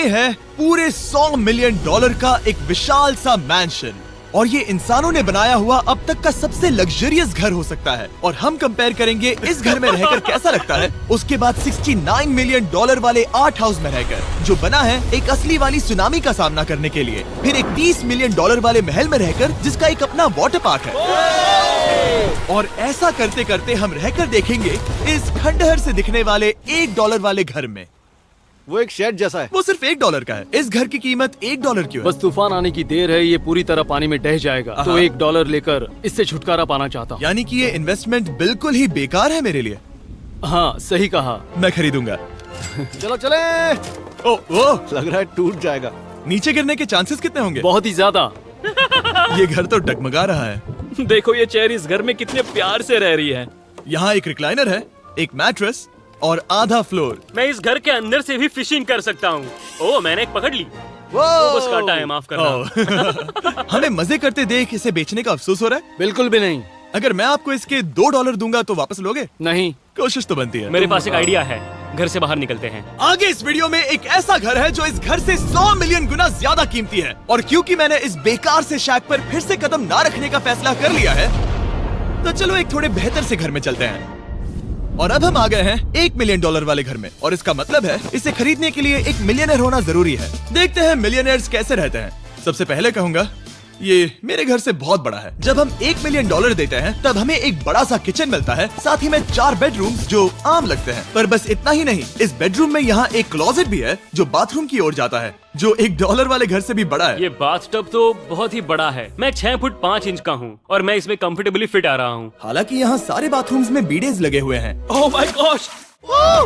ये है पूरे $100 मिलियन का एक विशाल सा मैंशन, और ये इंसानों ने बनाया हुआ अब तक का सबसे लग्जरियस घर हो सकता है। और हम कंपेयर करेंगे इस घर में रहकर कैसा लगता है उसके बाद $69 मिलियन वाले आर्ट हाउस में रहकर, जो बना है एक असली वाली सुनामी का सामना करने के लिए। फिर एक $30 मिलियन वाले महल में रहकर जिसका एक अपना वाटर पार्क है। और ऐसा करते करते हम रहकर देखेंगे इस खंडहर से दिखने वाले $1 वाले घर में। वो एक शेड जैसा है। वो सिर्फ $1 का है। इस घर की कीमत $1 क्यों है? बस तूफान आने की देर है, ये पूरी तरह पानी में ढह जाएगा, तो $1 लेकर इससे छुटकारा पाना चाहता हूँ। यानी कि ये इन्वेस्टमेंट बिल्कुल ही बेकार है मेरे लिए। हाँ सही कहा। मैं खरीदूंगा। चलो चले। ओ, लग रहा है टूट जाएगा। नीचे गिरने के चांसेस कितने होंगे? बहुत ही ज्यादा। ये घर तो डगमगा रहा है। देखो ये चेयर इस घर में कितने प्यार से रह रही है। यहाँ एक रिक्लाइनर है, एक मैट्रेस और आधा फ्लोर। मैं इस घर के अंदर से भी फिशिंग कर सकता हूँ। ओह मैंने एक पकड़ ली। वो बस काटा है, माफ करना। हमें मजे करते देख इसे बेचने का अफसोस हो रहा है? बिल्कुल भी नहीं। अगर मैं आपको इसके $2 दूंगा तो वापस लोगे? नहीं। कोशिश तो बनती है। मेरे पास एक आइडिया है, घर से बाहर निकलते हैं। आगे इस वीडियो में एक ऐसा घर है जो इस घर से 100 मिलियन गुना ज्यादा कीमती है। और क्योंकि मैंने इस बेकार से शैक पर फिर से कदम ना रखने का फैसला कर लिया है, तो चलो एक थोड़े बेहतर से घर में चलते हैं। और अब हम आ गए हैं $1 मिलियन वाले घर में, और इसका मतलब है इसे खरीदने के लिए एक मिलियनर होना जरूरी है। देखते हैं मिलियनर्स कैसे रहते हैं। सबसे पहले कहूंगा ये मेरे घर से बहुत बड़ा है। जब हम $1 मिलियन देते हैं तब हमें एक बड़ा सा किचन मिलता है, साथ ही में 4 बेडरूम्स जो आम लगते हैं। पर बस इतना ही नहीं, इस बेडरूम में यहाँ एक क्लोजेट भी है जो बाथरूम की ओर जाता है, जो $1 वाले घर से भी बड़ा है। ये बाथटब तो बहुत ही बड़ा है। मैं 6 फुट 5 इंच का हूँ और मैं इसमें कंफर्टेबली फिट आ रहा हूँ। हालांकि यहाँ सारे बाथरूम्स में बीडेज लगे हुए हैं। Oh my gosh!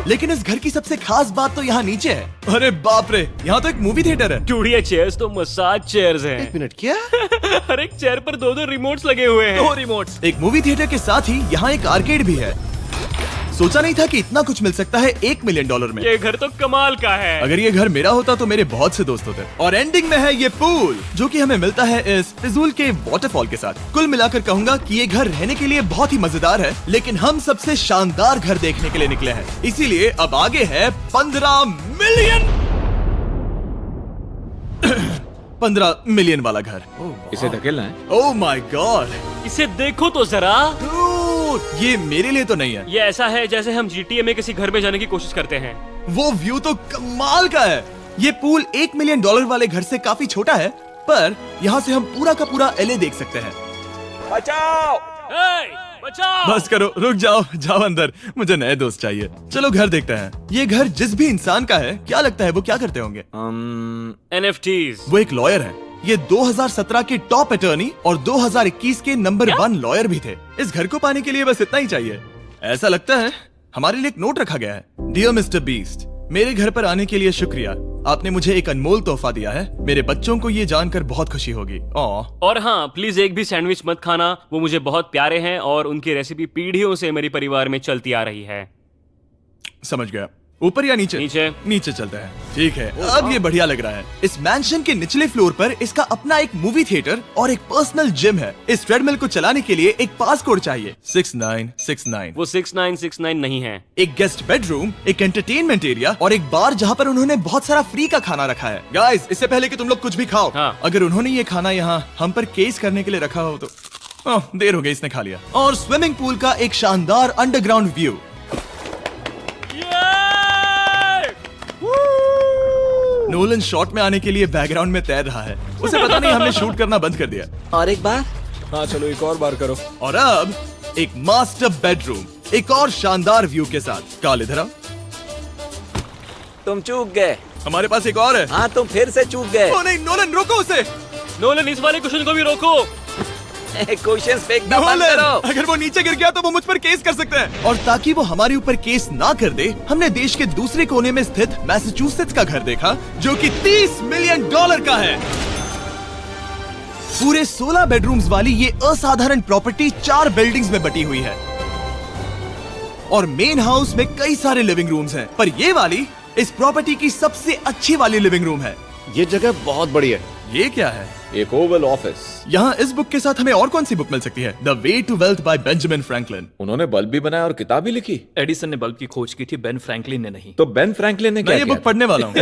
लेकिन इस घर की सबसे खास बात तो यहाँ नीचे है। अरे बाप रे, यहाँ तो एक मूवी थिएटर है। टूड ये चेयर्स तो मसाज चेयर्स हैं। एक मिनट, क्या? हर एक चेयर पर 2-2 रिमोट्स लगे हुए हैं। 2 रिमोट्स। एक मूवी थिएटर के साथ ही यहाँ एक आर्केड भी है। सोचा नहीं था कि इतना कुछ मिल सकता है $1 मिलियन में। ये घर तो कमाल का है। अगर ये घर मेरा होता तो मेरे बहुत से दोस्त होते। और एंडिंग में है ये पूल, जो कि हमें मिलता है इस फिजूल के वाटरफॉल के साथ। कुल मिलाकर कहूंगा कि ये घर रहने के लिए बहुत ही मजेदार है, लेकिन हम सबसे शानदार घर देखने के लिए निकले हैं। इसीलिए अब आगे है 15 मिलियन वाला घर। इसे धकेलना है। ओह माय गॉड, इसे देखो तो जरा। ये मेरे लिए तो नहीं है। ये ऐसा है जैसे हम GTA में किसी घर में जाने की कोशिश करते हैं। वो व्यू तो कमाल का है। ये पूल $1 मिलियन वाले घर से काफी छोटा है, पर यहाँ से हम पूरा का पूरा LA देख सकते हैं। बचाओ! बचाओ! बस करो, रुक जाओ, जाओ अंदर, मुझे नए दोस्त चाहिए। चलो घर देखते हैं। ये घर जिस भी इंसान का है, क्या लगता है वो क्या करते होंगे? NFTs। वो एक लॉयर है। ये 2017 के टॉप अटर्नी और 2021 के नंबर 1 लॉयर भी थे। इस घर को पाने के लिए बस इतना ही चाहिए। ऐसा लगता है हमारे लिए एक नोट रखा गया है। डियर मिस्टर बीस्ट, मेरे घर पर आने के लिए शुक्रिया। आपने मुझे एक अनमोल तोहफा दिया है। मेरे बच्चों को ये जानकर बहुत खुशी होगी। और हाँ, प्लीज एक भी सैंडविच मत खाना, वो मुझे बहुत प्यारे हैं और उनकी रेसिपी पीढ़ियों से मेरे परिवार में चलती आ रही है। समझ गया। ऊपर या नीचे? नीचे। नीचे चलते हैं। ठीक है, अब ये बढ़िया लग रहा है। इस मैंशन के निचले फ्लोर पर इसका अपना एक मूवी थिएटर और एक पर्सनल जिम है। इस ट्रेडमिल को चलाने के लिए एक पास कोड चाहिए, 6969। वो 6969 नहीं है। एक गेस्ट बेडरूम, एक एंटरटेनमेंट एरिया और एक बार जहाँ पर उन्होंने बहुत सारा फ्री का खाना रखा है। गाइस, इससे पहले कि तुम लोग कुछ भी खाओ, हाँ। अगर उन्होंने ये खाना यहाँ हम पर केस करने के लिए रखा हो तो देर हो गई, इसने खा लिया। और स्विमिंग पूल का एक शानदार अंडरग्राउंड व्यू। नोलन शॉट में आने के लिए बैकग्राउंड में तैर रहा है। उसे पता नहीं हमने शूट करना बंद कर दिया। और एक बार? हाँ चलो एक और बार करो। और अब एक मास्टर बेडरूम, एक और शानदार व्यू के साथ। काल इधर आओ। तुम चूक गए। हमारे पास एक और है। हाँ तुम फिर से चूक गए। ओ नहीं, नोलन रोको उसे। नोलन, इस वाले क्वेश्चन को भी रोको। क्वेश्चन फेंकना बंद नोलन, करो। अगर वो नीचे गिर गया तो वो मुझ पर केस कर सकते हैं। और ताकि वो हमारे ऊपर केस ना कर दे, हमने देश के दूसरे कोने में स्थित मैसाचुसेट्स का घर देखा, जो कि $30 मिलियन का है। पूरे 16 बेडरूम्स वाली ये असाधारण प्रॉपर्टी 4 बिल्डिंग्स में बटी हुई है। और मेन हाउस में कई सारे लिविंग रूम्स हैं, पर ये वाली इस प्रॉपर्टी की सबसे अच्छी वाली लिविंग रूम है। ये जगह बहुत बड़ी है। ये क्या है? एक ओवल ऑफिस। यहाँ इस बुक के साथ हमें और कौन सी बुक मिल सकती है? The way to wealth by Benjamin Franklin. उन्होंने बल्ब भी बनाया और किताब भी लिखी। एडिसन ने बल्ब की खोज की थी, बेन फ्रैंकलिन ने नहीं। तो बेन फ्रैंकलिन ने मैं क्या ये किया बुक पढ़ने वाला हूँ।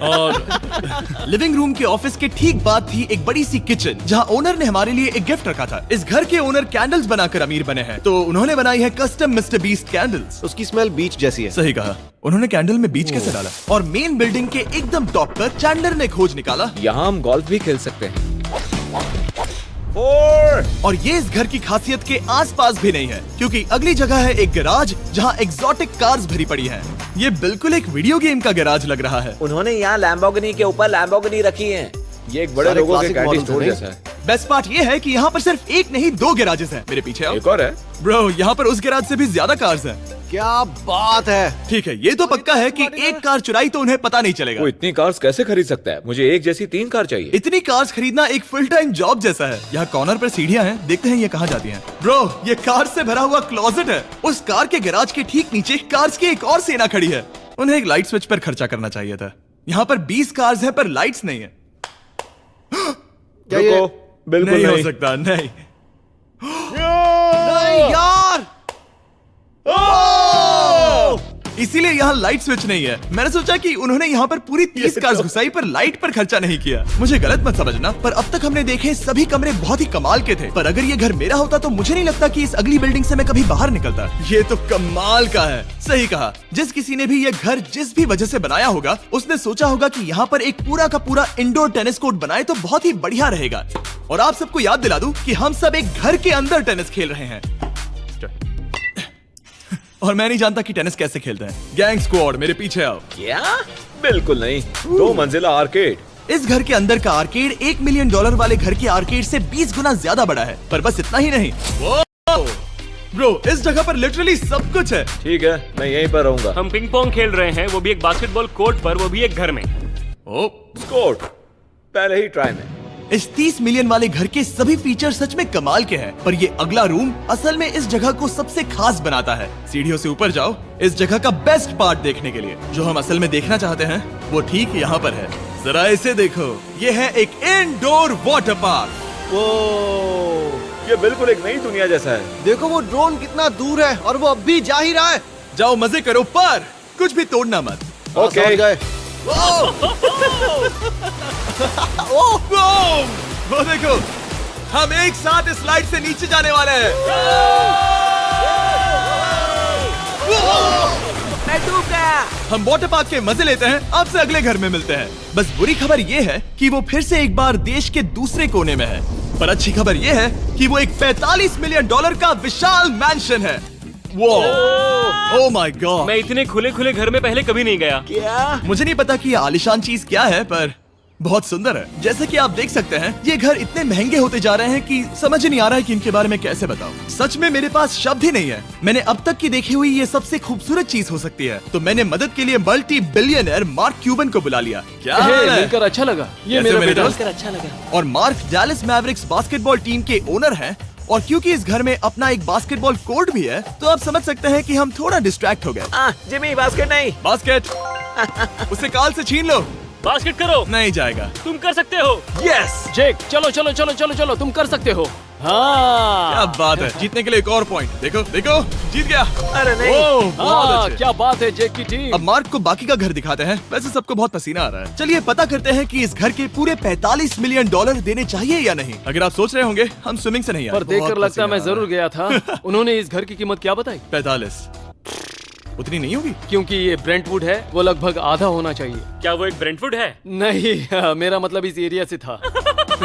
और लिविंग रूम के ऑफिस के ठीक बाद थी एक बड़ी सी किचन, जहाँ ओनर ने हमारे लिए एक गिफ्ट रखा था। इस घर के ओनर कैंडल्स बनाकर अमीर बने हैं, तो उन्होंने बनाई है कस्टम मिस्टर बीस्ट कैंडल्स। उसकी स्मेल बीच जैसी है। सही कहा। उन्होंने कैंडल में बीच कैसे डाला? और मेन बिल्डिंग के एकदम टॉप पर चैंडलर ने खोज निकाला। यहाँ हम गोल्फ भी खेल सकते हैं। 4 और ये इस घर की खासियत के आसपास भी नहीं है, क्योंकि अगली जगह है एक गैराज जहाँ एग्जॉटिक कार्स भरी पड़ी हैं। ये बिल्कुल एक वीडियो गेम का गैराज लग रहा है। उन्होंने यहाँ लैम्बोर्गिनी के ऊपर लैम्बोर्गिनी रखी है। ये एक बड़े सारे लोगों के classic कैंटीन models स्टोर हैं। जैसा है। बेस्ट पार्ट ये है कि यहाँ पर सिर्फ एक नहीं 2 गैराजेस हैं। मेरे पीछे आओ। एक और है। ब्रो, यहाँ पर उस गैराज से भी ज्यादा कार्स हैं। क्या बात है। ठीक है, ये तो पक्का है कि एक कार चुराई तो उन्हें पता नहीं चलेगा। वो इतनी कार्स कैसे खरीद सकता है? मुझे एक जैसी 3 कार चाहिए। इतनी कार्स खरीदना एक फुल टाइम जॉब जैसा है। यहाँ कॉर्नर पर सीढ़ियाँ हैं, देखते हैं ये कहाँ जाती हैं। ब्रो, ये कार से भरा हुआ क्लोजेट है। उस कार के गैराज के ठीक नीचे कार्स की एक और सेना खड़ी है। उन्हें एक लाइट स्विच पर खर्चा करना चाहिए था। यहाँ पर 20 कार्स हैं पर लाइट्स नहीं है। क्या ये- रुको, बिल्कुल नहीं हो नहीं। सकता, नहीं। नहीं यार। इसीलिए यहाँ लाइट स्विच नहीं है। मैंने सोचा कि उन्होंने यहाँ पर पूरी 30 कार्स घुसाई पर लाइट पर खर्चा नहीं किया। मुझे गलत मत समझना, पर अब तक हमने देखे सभी कमरे बहुत ही कमाल के थे। पर अगर ये घर मेरा होता तो मुझे नहीं लगता कि इस अगली बिल्डिंग से मैं कभी बाहर निकलता। ये तो कमाल का है। सही कहा। जिस किसी ने भी ये घर जिस भी वजह से बनाया होगा, उसने सोचा होगा कि यहाँ पर एक पूरा का पूरा इंडोर टेनिस कोर्ट बनाए तो बहुत ही बढ़िया रहेगा। और आप सबको याद दिला दूं कि हम सब एक घर के अंदर टेनिस खेल रहे हैं। और मैं नहीं जानता कि टेनिस कैसे खेलते हैं। गैंग स्क्वाड, मेरे पीछे आओ। क्या? बिल्कुल नहीं। 2 मंजिला आर्केड। इस घर के अंदर का आर्केड $1 मिलियन वाले घर के आर्केड से 20 गुना ज्यादा बड़ा है। पर बस इतना ही नहीं। ब्रो, इस जगह पर लिटरली सब कुछ है। ठीक है, मैं यहीं पर रहूंगा। हम पिंग पोंग खेल रहे हैं, वो भी एक बास्केटबॉल कोर्ट पर, वो भी एक घर में। ओ, स्कोर पहले ही ट्राई में। इस 30 मिलियन वाले घर के सभी फीचर सच में कमाल के हैं, पर ये अगला रूम असल में इस जगह को सबसे खास बनाता है। सीढ़ियों से ऊपर जाओ इस जगह का बेस्ट पार्ट देखने के लिए। जो हम असल में देखना चाहते हैं वो ठीक यहाँ पर है। जरा इसे देखो, ये है एक इंडोर वाटर पार्क। वो ये बिल्कुल एक नई दुनिया जैसा है। देखो वो ड्रोन कितना दूर है और वो अब भी जा ही रहा है। जाओ मजे करो, पर कुछ भी तोड़ना मत। ओके। समझ गए। वो देखो, हम एक साथ इस लाइट से नीचे जाने वाले हैं। मैं डूब गया। हम वाटर पार्क के मजे लेते हैं। आपसे अगले घर में मिलते हैं। बस बुरी खबर ये है कि वो फिर से एक बार देश के दूसरे कोने में है। पर अच्छी खबर ये है कि वो एक $45 मिलियन का विशाल मैंशन है। वो ओह माय गॉड। मैं इतने खुले खुले घर में पहले कभी नहीं गया। क्या? मुझे नहीं पता कि ये आलिशान चीज क्या है, पर बहुत सुंदर है। जैसे कि आप देख सकते हैं, ये घर इतने महंगे होते जा रहे हैं कि समझ ही नहीं आ रहा है कि इनके बारे में कैसे बताऊं। सच में मेरे पास शब्द ही नहीं है। मैंने अब तक की देखी हुई ये सबसे खूबसूरत चीज हो सकती है। तो मैंने मदद के लिए मल्टी बिलियनर मार्क क्यूबन को बुला लिया। क्या हाल है? मिलकर अच्छा लगा। ये कैसे मेरा मेरे बेटा। दोस्त? अच्छा लगा। और mark Dallas Mavericks basketball team के ओनर हैं। और क्योंकि इस घर में अपना एक बास्केटबॉल कोर्ट भी है, तो आप समझ सकते हैं कि हम थोड़ा डिस्ट्रैक्ट हो गए। जिमी, बास्केट नहीं। बास्केट उसे काल से छीन लो। बास्केट करो, नहीं जाएगा। तुम कर सकते हो। यस, जेक, चलो चलो चलो चलो चलो, तुम कर सकते हो। हाँ क्या बात है। जीतने के लिए एक और पॉइंट। देखो देखो, जीत गया। अरे नहीं। ओह, बहुत हाँ, अच्छे। क्या बात है जेक की टीम। अब मार्क को बाकी का घर दिखाते हैं। वैसे सबको बहुत पसीना आ रहा है। चलिए पता करते हैं कि इस घर के पूरे $45 मिलियन देने चाहिए या नहीं। अगर आप सोच रहे होंगे हम स्विमिंग से नहीं आए, पर देखकर बहुत लगता पसीना मैं आ रहा जरूर गया था। उन्होंने इस घर की कीमत क्या बताई? 45 उतनी नहीं होगी। क्योंकि ये ब्रेंटवुड है, वो लगभग आधा होना चाहिए। क्या वो एक ब्रेंटफुड है? नहीं, मेरा मतलब इस एरिया से था।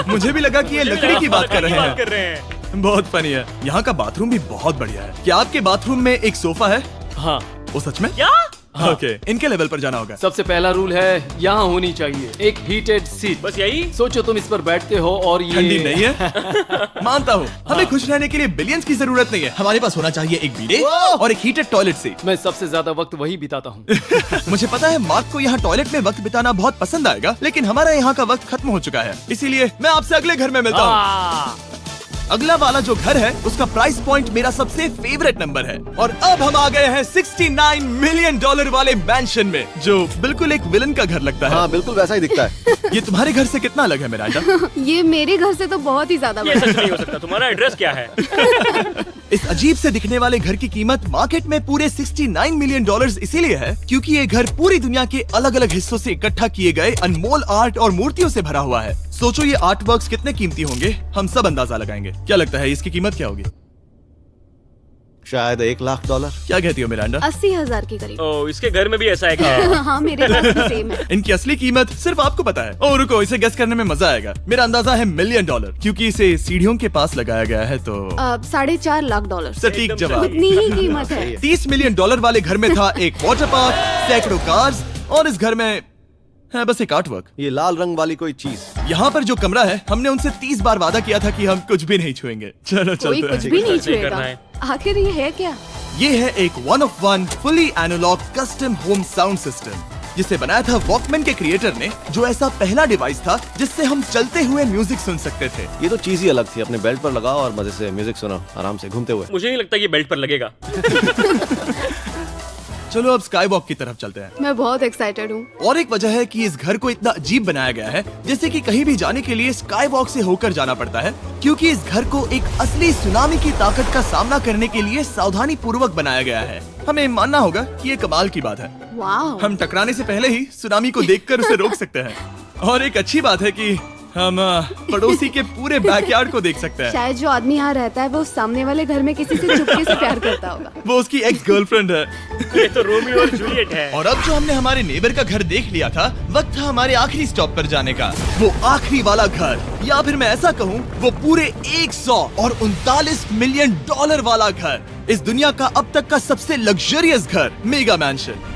मुझे भी लगा कि ये लकड़ी की बात कर रहे कर हैं। रहे हैं। बहुत फनी है। यहाँ का बाथरूम भी बहुत बढ़िया है। क्या आपके बाथरूम में एक सोफा है? हाँ, वो सच में? क्या? ओके, इनके लेवल पर जाना होगा। सबसे पहला रूल है यहाँ होनी चाहिए एक हीटेड सीट। बस यही? सोचो तुम इस पर बैठते हो और ये ठंडी नहीं है। मानता हूँ, हमें खुश रहने के लिए बिलियंस की जरूरत नहीं है। हमारे पास होना चाहिए एक बीडे और एक हीटेड टॉयलेट सीट। मैं सबसे ज्यादा वक्त वही बिताता हूँ। मुझे पता है मार्क को यहाँ टॉयलेट में वक्त बिताना बहुत पसंद आएगा, लेकिन हमारा यहाँ का वक्त खत्म हो चुका है। इसीलिए मैं आपसे अगले घर में मिलता हूँ। अगला वाला जो घर है उसका प्राइस पॉइंट मेरा सबसे फेवरेट नंबर है। और अब हम आ गए हैं $69 मिलियन वाले मैंशन में, जो बिल्कुल एक विलन का घर लगता है। हाँ बिल्कुल वैसा ही दिखता है। ये तुम्हारे घर से कितना अलग है मिरांडा? ये मेरे घर से तो बहुत ही ज्यादा ये बड़ा सच नहीं हो सकता। तुम्हारा एड्रेस क्या है? इस अजीब से दिखने वाले घर की कीमत मार्केट में पूरे $69 मिलियन इसीलिए है क्योंकि ये घर पूरी दुनिया के अलग अलग हिस्सों से इकट्ठा किए गए अनमोल आर्ट और मूर्तियों से भरा हुआ है। सोचो ये आर्ट वर्क्स कितने कीमती होंगे, हम सब अंदाजा लगाएंगे। क्या लगता है इसकी कीमत क्या होगी? शायद $1 लाख। क्या कहती हो मिरांडा? 80,000 के करीब। ओ, इसके घर में भी ऐसा है क्या? हाँ मेरे घर भी सेम है। इनकी असली कीमत सिर्फ आपको पता है। ओ रुको, इसे गेस करने में मजा आएगा। मेरा अंदाजा है $1 मिलियन क्योंकि इसे सीढ़ियों के पास लगाया गया है। तो $4.5 लाख। सटीक जवाब। उतनी ही कीमत है। $30 मिलियन वाले घर में था एक वाटर पार्क, सैकड़ों कार्स और इस घर में है बस एक आर्टवर्क। ये लाल रंग वाली कोई चीज। यहाँ पर जो कमरा है, हमने उनसे 30 बार वादा किया था कि हम कुछ भी नहीं छुएंगे। चलो कोई चलते कुछ हैं। भी नहीं सही करना छुएगा। है। आखिर ये है क्या? ये है एक 1 of 1 fully analog custom home sound system, जिसे बनाया था वॉकमैन के क्रिएटर ने, जो ऐसा पहला डिवाइस था जिससे हम चलते हुए म्यूजिक सुन सकते थे। ये तो चीज ही अलग थी। अपने बेल्ट पर लगाओ और मजे से म्यूजिक सुनो आराम से घूमते हुए। मुझे नहीं लगता ये बेल्ट पर लगेगा। चलो अब स्काई वॉक की तरफ चलते हैं। मैं बहुत एक्साइटेड हूँ। और एक वजह है कि इस घर को इतना अजीब बनाया गया है, जैसे कि कहीं भी जाने के लिए स्काई वॉक से होकर जाना पड़ता है, क्योंकि इस घर को एक असली सुनामी की ताकत का सामना करने के लिए सावधानी पूर्वक बनाया गया है। हमें मानना होगा कि ये कमाल की बात है। वाह। हम टकराने से पहले ही सुनामी को देखकर उसे रोक सकते हैं। और एक अच्छी बात है कि हम पड़ोसी के पूरे बैकयार्ड को देख सकते हैं। शायद जो आदमी यहाँ रहता है वो सामने वाले घर में किसी से चुपके से प्यार करता होगा। वो उसकी एक्स गर्लफ्रेंड है। ये तो रोमियो और जूलियट है। और अब जो हमने हमारे नेबर का घर देख लिया था, वक्त था हमारे आखिरी स्टॉप पर जाने का। वो आखिरी वाला घर, या फिर मैं ऐसा कहूँ, वो पूरे 139 मिलियन वाला घर। इस दुनिया का अब तक का सबसे लग्जरियस घर, मेगा मैंशन।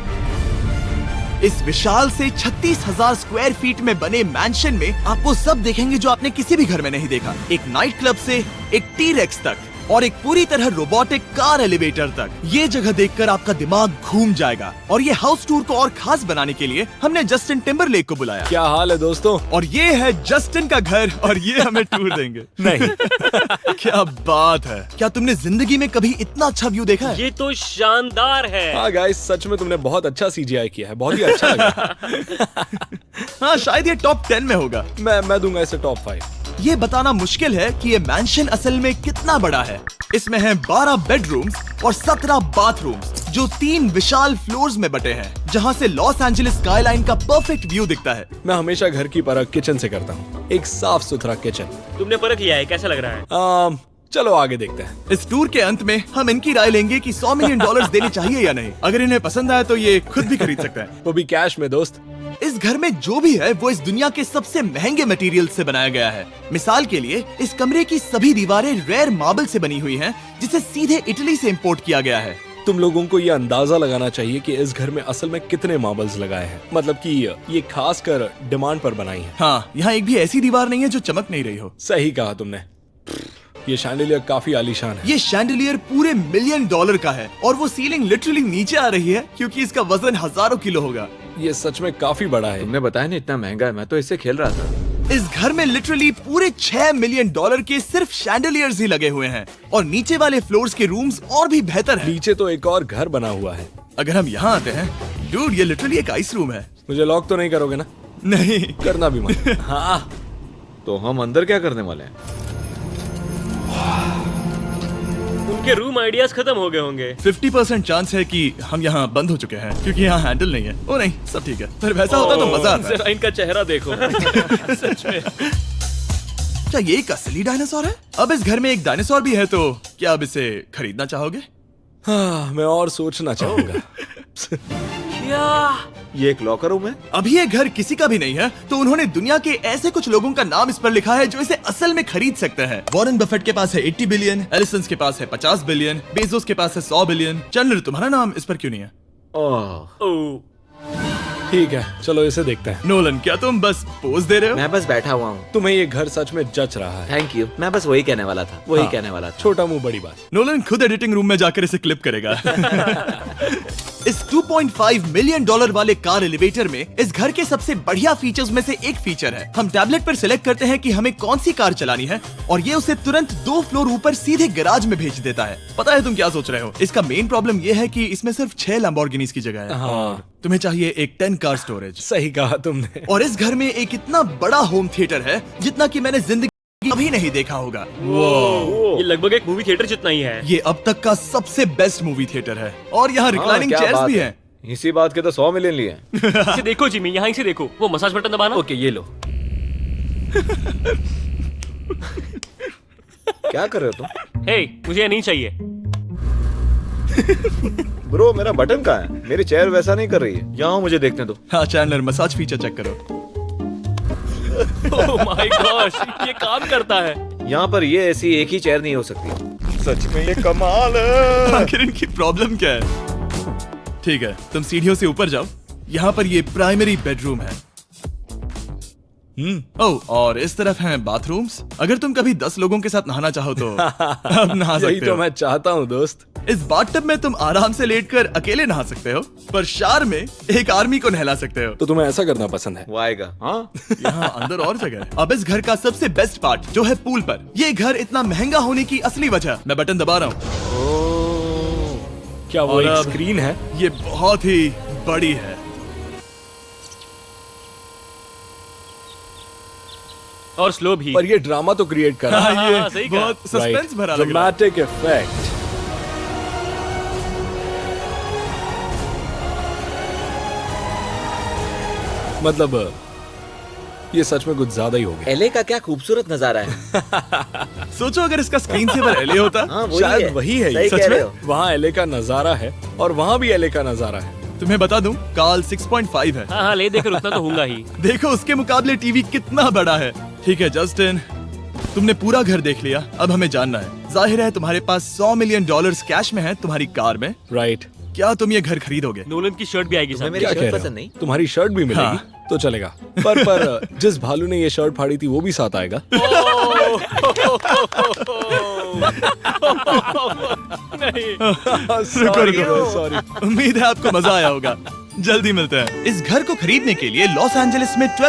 इस विशाल से 36,000 स्क्वायर फीट में बने मैंशन में आप वो सब देखेंगे जो आपने किसी भी घर में नहीं देखा। एक नाइट क्लब से एक टी-रेक्स तक और एक पूरी तरह रोबोटिक कार एलिवेटर तक। ये जगह देखकर आपका दिमाग घूम जाएगा। और ये हाउस टूर को और खास बनाने के लिए हमने जस्टिन टिम्बरलेक को बुलाया। क्या हाल है दोस्तों? और ये है जस्टिन का घर और ये हमें टूर देंगे। नहीं। क्या बात है! क्या तुमने जिंदगी में कभी इतना अच्छा व्यू देखा है? ये तो शानदार है। हाँ गाइस, सच में तुमने बहुत अच्छा CGI किया है। बहुत ही अच्छा लगा। हाँ, शायद ये टॉप 10 में होगा। मैं दूंगा इसे टॉप 5। ये बताना मुश्किल है कि ये मैंशन असल में कितना बड़ा है। इसमें हैं 12 बेडरूम्स और 17 बाथरूम्स, जो 3 विशाल फ्लोर्स में बटे हैं, जहां से लॉस एंजलिस स्काईलाइन का परफेक्ट व्यू दिखता है। मैं हमेशा घर की परख किचन से करता हूँ। एक साफ सुथरा किचन। तुमने परख लिया है, कैसा लग रहा है? चलो आगे देखते हैं। इस टूर के अंत में हम इनकी राय लेंगे कि $100 मिलियन देने चाहिए या नहीं। अगर इन्हें पसंद आए तो ये खुद भी खरीद सकते हैं। वो भी कैश में दोस्त। इस घर में जो भी है वो इस दुनिया के सबसे महंगे मटेरियल से बनाया गया है। मिसाल के लिए इस कमरे की सभी दीवारें रेयर मार्बल से बनी हुई हैं, जिसे सीधे इटली से इंपोर्ट किया गया है। तुम लोगों को ये अंदाजा लगाना चाहिए कि इस घर में असल में कितने मार्बल्स लगाए हैं। मतलब कि ये खास कर डिमांड पर बनाई है। हाँ, यहाँ एक भी ऐसी दीवार नहीं है जो चमक नहीं रही हो। सही कहा तुमने। ये शैंडिलियर काफी आलीशान है। ये शैंडिलियर पूरे $1 मिलियन का है और वो सीलिंग लिटरली नीचे आ रही है क्योंकि इसका वजन हजारों किलो होगा। ये सच में काफी बड़ा है। तुमने बताया ना इतना महंगा है, मैं तो इससे खेल रहा था। इस घर में लिटरली पूरे $6 मिलियन के सिर्फ शैंडिलियर्स ही लगे हुए हैं और नीचे वाले फ्लोर्स के रूम्स और भी बेहतर हैं। नीचे तो एक और घर बना हुआ है। अगर हम यहाँ आते हैं, डूड, ये लिटरली एक आइस रूम है। मुझे लॉक तो नहीं करोगे ना? नहीं करना भी मत। हाँ, तो हम अंदर क्या करने वाले हैं? उनके रूम आइडियाज खत्म हो गए होंगे। 50% चांस है कि हम यहाँ बंद हो चुके हैं क्योंकि यहाँ हैंडल नहीं है। ओ नहीं, सब ठीक है। पर वैसा होता तो मजा आता। जरा इनका चेहरा देखो। सच में। क्या ये एक असली डायनासोर है? अब इस घर में एक डायनासोर भी है, तो क्या अब इसे खरीदना चाहोगे? हाँ, मैं और सोचना चाहूंगा। ये एक लॉकर रूम है? अभी ये घर किसी का भी नहीं है, तो उन्होंने दुनिया के ऐसे कुछ लोगों का नाम इस पर लिखा है जो इसे असल में खरीद सकते हैं। वॉरेन बफेट के पास है 80 बिलियन, एलिसन के पास है 50 बिलियन, बेजोस के पास है 100 बिलियन। चंद्र, तुम्हारा नाम इस पर क्यों नहीं है? ओह, ठीक है, चलो इसे देखते हैं। नोलन, क्या तुम बस पोज दे रहे हो? मैं बस बैठा हुआ हूँ। तुम्हें ये घर सच में जच रहा है। Thank you. मैं बस वही कहने वाला था। वही हाँ, कहने वाला था। छोटा मुंह बड़ी बात। नोलन खुद एडिटिंग रूम में जाकर इसे क्लिप करेगा। इस 2.5 मिलियन डॉलर वाले कार एलिवेटर में इस घर के सबसे बढ़िया फीचर्स में से एक फीचर है। हम टैबलेट पर सिलेक्ट करते हैं कि हमें कौन सी कार चलानी है और ये उसे तुरंत 2 फ्लोर ऊपर सीधे गैराज में भेज देता है। पता है तुम क्या सोच रहे हो? इसका मेन प्रॉब्लम ये है कि इसमें सिर्फ 6 लैम्बोर्गिनीज की जगह है। हाँ। तुम्हें चाहिए एक 10 कार स्टोरेज। सही कहा तुमने। और इस घर में एक इतना बड़ा होम थिएटर है जितना कि मैंने जिंदगी कभी नहीं देखा होगा। ये लगभग एक मूवी थिएटर जितना ही है। ये अब तक का सबसे बेस्ट मूवी थिएटर है और यहाँ रिक्लाइनिंग क्या चेयर्स बात भी है। हैं। इसी बात के तो 100 मिलियन लिए हैं। इसे देखो जिमी, यहाँ इसे देखो, वो मसाज बटन दबाना। ओके ये लो। क्या कर रहे हो तुम? हे, मुझे ये नहीं चाहिए। ब्रो मेरा बटन कहाँ है? मेरी चेयर वैसा नहीं कर रही है। यहाँ मुझे देखने दो। हाँ चैंडलर, मसाज फीचर चेक करो। ओह माय गॉश, ये काम करता है। यहाँ पर ये ऐसी एक ही चेयर नहीं हो सकती। सच में ये कमाल है। आखिर इनकी प्रॉब्लम क्या है? ठीक है, तुम सीढ़ियों से ऊपर जाओ। यहाँ पर ये प्राइमरी बेडरूम है। ओह, और इस तरफ हैं बाथरूम्स। अगर तुम कभी 10 लोगों के साथ नहाना चाहो तो अब नहा यही सकते तो हो। मैं चाहता हूँ दोस्त। इस बाथटब में तुम आराम से लेटकर अकेले नहा सकते हो, पर शार में एक आर्मी को नहला सकते हो। तो तुम्हें ऐसा करना पसंद है? वो आएगा। हाँ यहाँ अंदर और जगह है। अब इस घर का सबसे बेस्ट पार्ट जो है पूल पर। ये घर इतना महंगा होने की असली वजह, मैं बटन दबा रहा हूँ। क्या वो और एक अब- स्क्रीन है? ये बहुत ही बड़ी है। और स्लो भी। पर ये ड्रामा तो क्रिएट कर रहा है। हाँ, ये सही कहा। बहुत सस्पेंस भरा लग रहा है। Dramatic effect. मतलब ये सच में कुछ ज्यादा ही हो गया। एले का क्या खूबसूरत नजारा है। सोचो अगर इसका स्क्रीन सेवर एलए होता। हाँ वही शायद है। वही है ये। सही सच कह रहे में? हो। वहाँ एले का नजारा है और वहाँ भी एले का नजारा है। तुम्हें बता दूं, काल 6.5 है। हाँ हाँ, ले देकर उतना तो होगा ही। देखो उसके मुकाबले टीवी कितना बड़ा है। ठीक है जस्टिन, तुमने पूरा घर देख लिया। अब हमें जानना है, जाहिर है तुम्हारे पास 100 मिलियन डॉलर्स कैश में है तुम्हारी कार में। राइट। क्या तुम ये घर खरीदोगे? नोलन की शर्ट भी आएगी तुम्हें सामने। मेरी क्या शर्ट कह रहे पसंद हो? नहीं? तुम्हारी शर्ट भी मिलेगी हाँ। तो चलेगा। पर जिस भालू ने ये शर्ट फाड़ी थी वो भी साथ आएगा। सॉरी। उम्मीद है आपको मजा आया होगा। जल्दी मिलते हैं। इस घर को खरीदने के लिए लॉस एंजलिस में